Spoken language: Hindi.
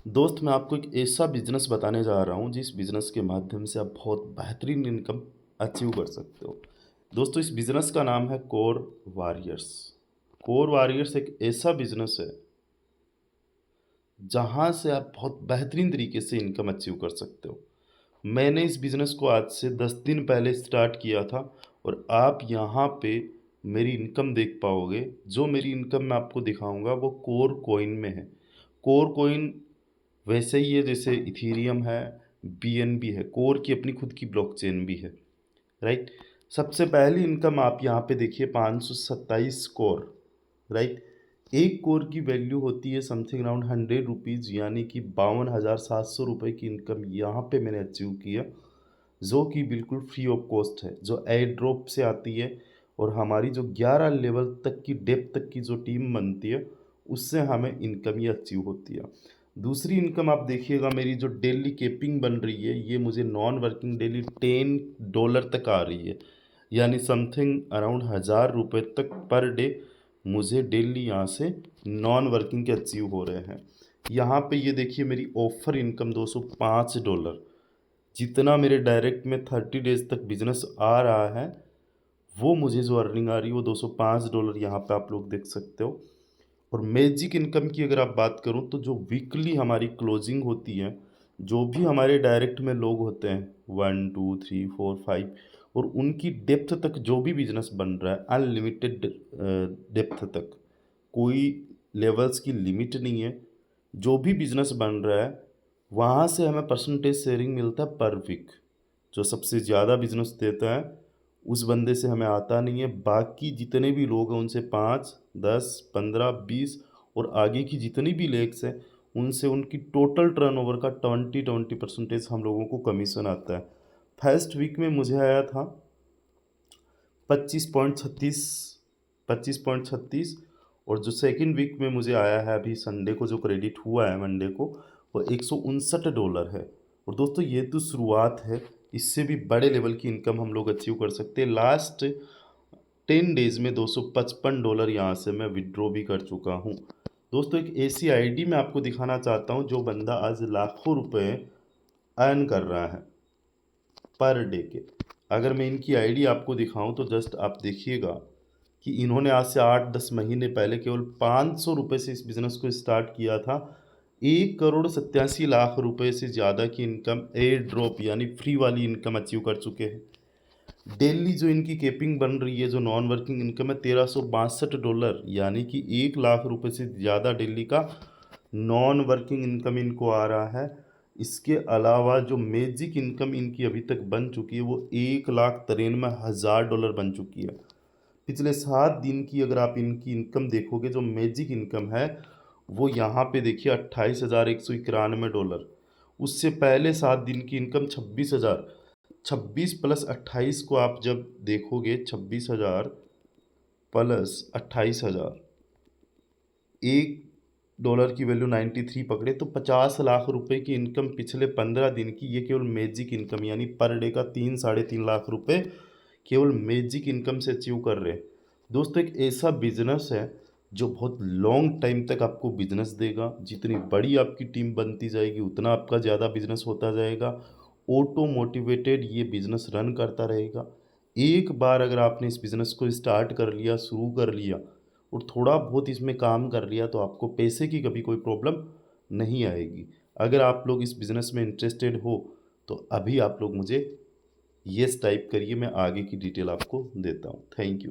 दोस्त मैं आपको एक ऐसा बिज़नेस बताने जा रहा हूँ जिस बिज़नेस के माध्यम से आप बहुत बेहतरीन इनकम अचीव कर सकते हो। दोस्तों इस बिज़नेस का नाम है कोर वॉरियर्स। कोर वॉरियर्स एक ऐसा बिज़नेस है जहाँ से आप बहुत बेहतरीन तरीके से इनकम अचीव कर सकते हो। मैंने इस बिज़नेस को आज से 10 दिन पहले स्टार्ट किया था और आप यहाँ पे मेरी इनकम देख पाओगे। जो मेरी इनकम मैं आपको दिखाऊँगा वो कोर कॉइन में है। कोर कॉइन वैसे ही है जैसे इथेरियम है, बीएनबी है, कोर की अपनी खुद की ब्लॉकचेन भी है, राइट? सबसे पहली इनकम आप यहाँ पे देखिए 527 कोर, राइट? एक कोर की वैल्यू होती है समथिंग अराउंड 100 रुपीज़, यानी कि 52,700 रुपये की इनकम यहाँ पे मैंने अचीव किया, जो कि बिल्कुल फ्री ऑफ कॉस्ट है, जो एयर ड्रॉप से आती है। और हमारी जो 11 लेवल तक की डेप्थ तक की जो टीम बनती है, उससे हमें इनकम ये अचीव होती है। दूसरी इनकम आप देखिएगा, मेरी जो डेली केपिंग बन रही है ये मुझे नॉन वर्किंग डेली $10 तक आ रही है, यानी समथिंग अराउंड 1,000 रुपये तक पर डे मुझे डेली यहाँ से नॉन वर्किंग के अचीव हो रहे हैं। यहाँ पे ये देखिए मेरी ऑफर इनकम $205, जितना मेरे डायरेक्ट में 30 डेज तक बिजनेस आ रहा है, वो मुझे जो अर्निंग आ रही है वो $205 यहाँ पे आप लोग देख सकते हो। और मैजिक इनकम की अगर आप बात करूँ तो जो वीकली हमारी क्लोजिंग होती है, जो भी हमारे डायरेक्ट में लोग होते हैं 1 2 3 4 5, और उनकी डेप्थ तक जो भी बिजनेस बन रहा है अनलिमिटेड डेप्थ तक, कोई लेवल्स की लिमिट नहीं है। जो भी बिजनेस बन रहा है वहाँ से हमें परसेंटेज शेयरिंग मिलता है पर वीक। जो सबसे ज़्यादा बिजनेस देता है उस बंदे से हमें आता नहीं है। बाकी जितने भी लोग हैं उनसे 5 10 15 20 और आगे की जितनी भी लेग्स हैं उनसे उनकी टोटल टर्नओवर का 20% हम लोगों को कमीशन आता है। फर्स्ट वीक में मुझे आया था 25.36, 25.36। और जो सेकंड वीक में मुझे आया है अभी संडे को जो क्रेडिट हुआ है मंडे को, वो $159 है। और दोस्तों ये तो शुरुआत है, इससे भी बड़े लेवल की इनकम हम लोग अचीव कर सकते हैं। लास्ट 10 डेज में $255 यहाँ से मैं विड्रॉ भी कर चुका हूँ। दोस्तों एक ऐसी आईडी मैं आपको दिखाना चाहता हूँ जो बंदा आज लाखों रुपए अर्न कर रहा है पर डे के। अगर मैं इनकी आईडी आपको दिखाऊं तो जस्ट आप देखिएगा कि इन्होंने आज से 8-10 महीने पहले केवल ₹500 से इस बिज़नेस को स्टार्ट किया था। 1,87,00,000 रुपए से ज़्यादा की इनकम एयर ड्रॉप यानी फ्री वाली इनकम अचीव कर चुके हैं। डेली जो इनकी केपिंग बन रही है, जो नॉन वर्किंग इनकम है $1,362, यानी कि 1,00,000 रुपए से ज़्यादा डेली का नॉन वर्किंग इनकम इनको आ रहा है। इसके अलावा जो मैजिक इनकम इनकी अभी तक बन चुकी है वो $1,93,000 बन चुकी है। पिछले 7 दिन की अगर आप इनकी इनकम देखोगे, जो मैजिक इनकम है वो यहाँ पे देखिए $28,191। उससे पहले 7 दिन की इनकम 26,000। 26 प्लस 28 को आप जब देखोगे, 26,000 प्लस 28,000, $1 की वैल्यू 93 पकड़े तो 50 लाख रुपए की इनकम पिछले 15 दिन की। ये केवल मैजिक इनकम यानी पर डे का 3-3.5 लाख रुपए केवल मैजिक इनकम से अचीव कर रहे हैं। दोस्तों एक ऐसा बिजनेस है जो बहुत लॉन्ग टाइम तक आपको बिजनेस देगा। जितनी बड़ी आपकी टीम बनती जाएगी उतना आपका ज़्यादा बिजनेस होता जाएगा। ऑटो मोटिवेटेड ये बिजनेस रन करता रहेगा। एक बार अगर आपने इस बिजनेस को स्टार्ट कर लिया, शुरू कर लिया और थोड़ा बहुत इसमें काम कर लिया तो आपको पैसे की कभी कोई प्रॉब्लम नहीं आएगी। अगर आप लोग इस बिज़नेस में इंटरेस्टेड हो तो अभी आप लोग मुझे येस टाइप करिए, मैं आगे की डिटेल आपको देता हूँ। Thank you.